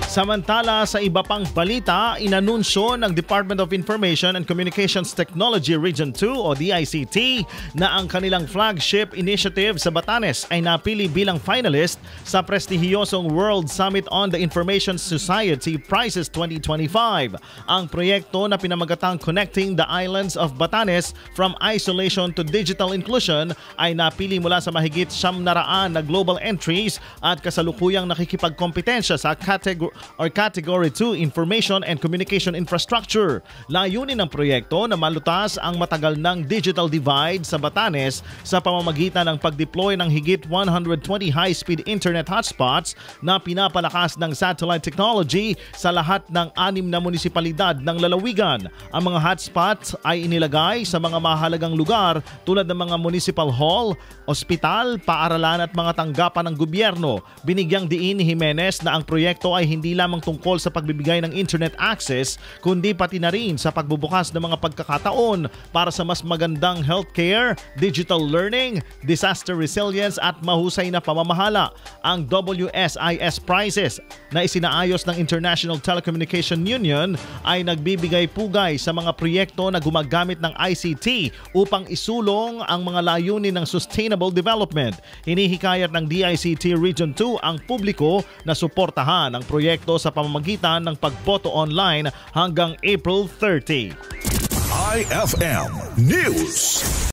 Samantala sa iba pang balita, inanunsyo ng Department of Information and Communications Technology Region 2 o DICT na ang kanilang flagship initiative sa Batanes ay napili bilang finalist sa prestihiyosong World Summit on the Information Society Prizes 2025. Ang proyekto na pinamagatang Connecting the Islands of Batanes from Isolation to Digital Inclusion ay napili mula sa mahigit 700 na global entries at kasalukuyang nakikipagkompetensya sa Category 2 Information and Communication Infrastructure. Layunin ng proyekto na malutas ang matagal ng digital divide sa Batanes sa pamamagitan ng pag-deploy ng higit 120 high-speed internet hotspots na pinapalakas ng satellite technology sa lahat ng 6 na munisipalidad ng lalawigan. Ang mga hotspots ay inilagay sa mga mahalagang lugar tulad ng mga municipal hall, ospital, paaralan at mga tanggapan ng gobyerno. Binigyang diin ni Jimenez na ang proyekto ay hindi lamang tungkol sa pagbibigay ng internet access kundi pati na rin sa pagbubukas ng mga pagkakataon para sa mas magandang healthcare, digital learning, disaster resilience at mahusay na pamamahala. Ang WSIS Prizes na isinaayos ng International Telecommunication Union ay nagbibigay pugay sa mga proyekto na gumagamit ng ICT upang isulong ang mga layunin ng sustainable development. Hinihikayat ng DICT Region 2 ang publiko na suportahan ang proyekto sa pamamagitan ng pagboto online hanggang April 30. IFM News.